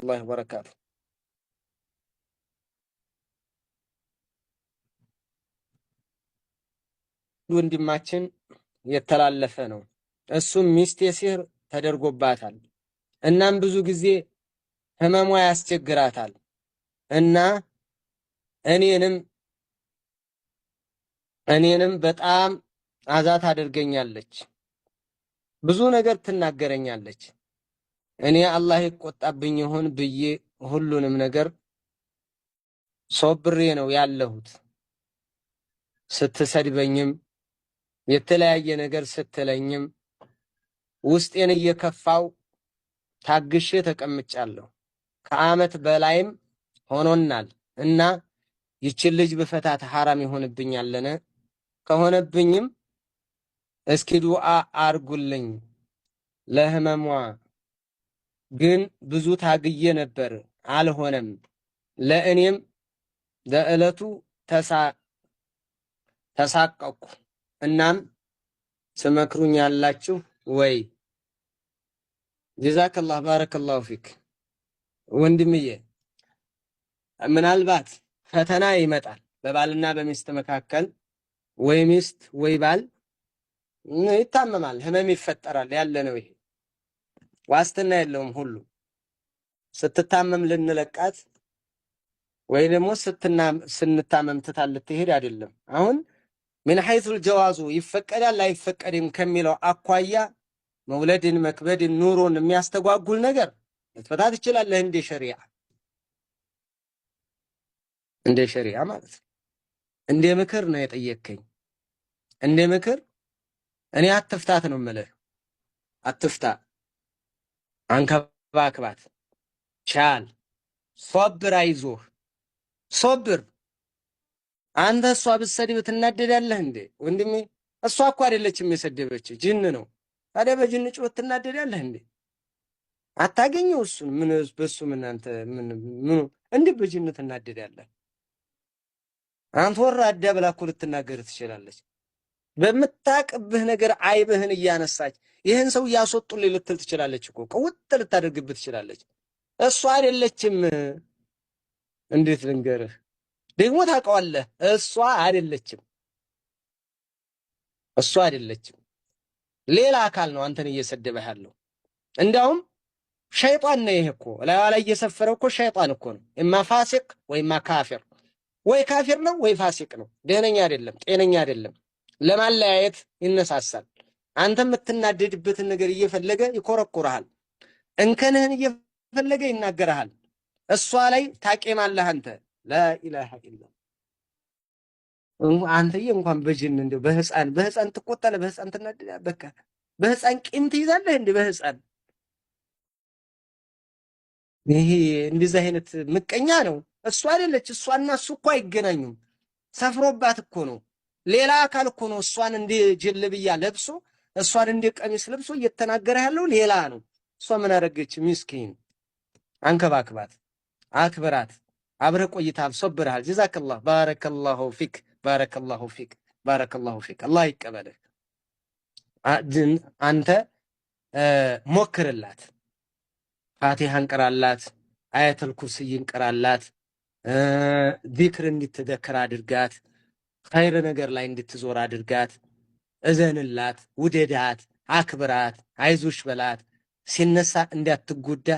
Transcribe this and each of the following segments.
الله وبركاته ወንድማችን የተላለፈ ነው እሱም ሚስቴ ሲህር ተደርጎባታል እናም ብዙ ጊዜ ህመሟ ያስቸግራታል እና እኔንም በጣም አዛት አድርገኛለች ብዙ ነገር ትናገረኛለች እኔ አላህ ይቆጣብኝ ይሆን ብዬ ሁሉንም ነገር ሶብሬ ነው ያለሁት ስትሰድበኝም የተለያየ ነገር ስትለኝም ውስጤን እየከፋው ታግሼ ተቀምጫለሁ ከአመት በላይም ሆኖናል እና ይችን ልጅ በፈታት حرام ይሆንብኛልና ከሆነብኝም እስኪ ዱዓ አርጉልኝ ለህመሟ ግን ብዙ ታግዬ ነበር አልሆነም ለእኔም ለእለቱ ተሳቀቁ እናም ስመክሩኝ ያላችሁ ወይ ጀዛከላህ ባረከላሁ ፊክ ወንድምዬ ምናልባት ፈተና ይመጣል በባልና በሚስት መካከል ወይ ሚስት ወይ ባል ይታመማል ህመም ይፈጠራል ያለ ነው ይሄ ዋስትና የለውም ሁሉ ስትታመም ልንለቃት ወይ ደግሞ ስንታመም ትታል ልትሄድ አይደለም አሁን من حيث الجواز ይፈቀዳል አይፈቀድም ከሚለው አኳያ መውለድን መክበድን ኑሮን የሚያስተጓጉል ነገር ልትፈታት ይችላል እንደ ሸሪዓ ማለት እንደ ምክር ነው የጠየከኝ እንደ ምክር እኔ አትፍታት ነው የምልህ አትፍታ አንከባክባት ቻል ሶብር አይዞህ ሶብር አንተ እሷ ብትሰድብ ትናደዳለህ እንዴ ወንድሜ እሷ እኮ አይደለችም የሰደበች ጅን ነው ታዲያ በጅን ጩኸት ትናደዳለህ እንዴ አታገኘው እሱን ምን በሱ ምን አንተ ምን እንዴ በጅን ትናደዳለህ አንተ ወራዳ ብላ እኮ ልትናገር ትችላለች በመታቀብህ ነገር አይብህን እያነሳች ይሄን ሰው ያስወጡልኝ ልትል ትችላለች እኮ ቀውጥ ልታደርግብህ ትችላለች እሷ አይደለችም እንዴት ልንገርህ ደግሞ ታውቀዋለህ እሷ አይደለችም ሌላ አካል ነው አንተን እየሰደበህ ያለው እንዳውም ሸይጣን ነው ይሄ እኮ ላይ እየሰፈረው እኮ ሸይጣን እኮ ነው እማ ፋሲቅ ወይማ ካፊር ወይ ካፊር ነው ወይ ፋሲቅ ነው ደህነኛ አይደለም ጤነኛ አይደለም ለማለያየት ይነሳሳል አንተ የምትናደድበትን ነገር እየፈለገ ይኮረኩራል እንከንህን እየፈለገ ይናገራል እሷ ላይ ታቄማለህ አንተ لا اله الا الله አንተዬ እንኳን በጅን እንደው በህፃን ትቆጣለህ በህፃን ትናደዳለህ በቃ በህፃን ቂም ትይዛለህ እንዴ በህፃን ይሄ እንደዚህ አይነት ምቀኛ ነው እሷ አይደለች እሷና እሱ እኮ አይገናኙም ሰፍሮባት እኮ ነው ሌላ አካል እኮ ነው እሷን እንደ ጀልብያ ለብሶ እሷን እንደ ቀሚስ ለብሶ እየተናገረ ያለው ሌላ ነው እሷ ምን አደረገች ምስኪን አንከባክባት አክብራት አብረህ ቆይታል ሶብርሃል ጀዛከላህ ባረከላሁ ፊክ አላህ ይቀበልህ አንተ ሞክርላት ፋቲሃን ቅራላት አያተል ኩርሲይን ቅራላት ዚክር እንድትዘክር አድርጋት ኸይር ነገር ላይ እንድትዞር አድርጋት እዘንላት ውደዳት አክብራት አይዞሽ በላት ሲነሳ እንዳትጎዳ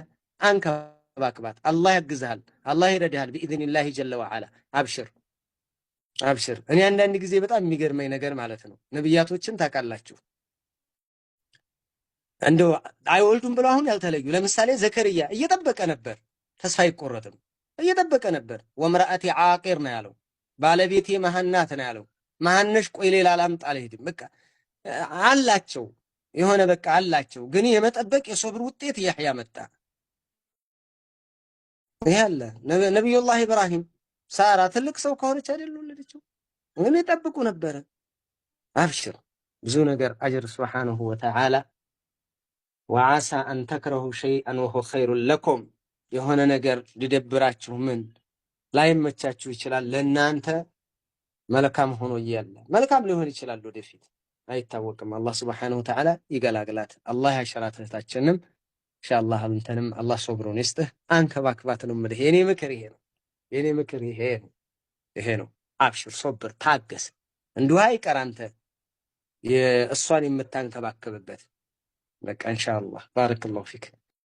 አንከባክባት አላህ ያግዝሃል አላህ ይረዳሃል بإذنላህ ጀለ ወዐላ አብሽር እኔ አንዳንድ ጊዜ በጣም የሚገርመኝ ነገር ማለት ነው ነብያቶችን ታውቃላችሁ እንደው አይወልዱም ብለው አሁን ያልተለዩ ለምሳሌ ዘከርያ እየጠበቀ ነበር ተስፋ አይቆረጥም እየጠበቀ ነበር ወምራአቲ ዓቂር ነው ያለው ባለቤቴ መሃናት ነው ያለው መሃነሽ ቆይ ሌላ ላምጣ አልሄድም በቃ አላቸው የሆነ በቃ አላቸው ግን የመጠበቅ የሶብር ውጤት ያህያ መጣ ያለ ነብዩላህ ኢብራሂም ሳራ ትልቅ ሰው ከሆነች አይደል ወለደችው ግን ይጠብቁ ነበር አብሽር ብዙ ነገር አጅር ሱብሃነሁ ወተዓላ وعسى أن تكرهوا شيئا وهو خير لكم የሆነ ነገር ሊደብራችሁ ምን ላይመቻችሁ ይችላል ለእናንተ መልካም ሆኖ ይያለ መልካም ሊሆን ይችላል ወደፊት አይታወቅም አላህ Subhanahu Wa Ta'ala ይገላግላት አላህ ያሸራት እህታችንም ኢንሻአላህ አንተንም አላህ ሶብሩን ይስጥህ፣ አንከባክባት ነው የምልህ። የኔ ምክር ይሄ ነው። የኔ ምክር ይሄ ነው። አብሽር፣ ሶብር፣ ታገስ። እንዲሁ አይቀር አንተ የእሷን የምታንከባክብበት። በቃ ኢንሻአላህ ባረከላሁ ፊክ።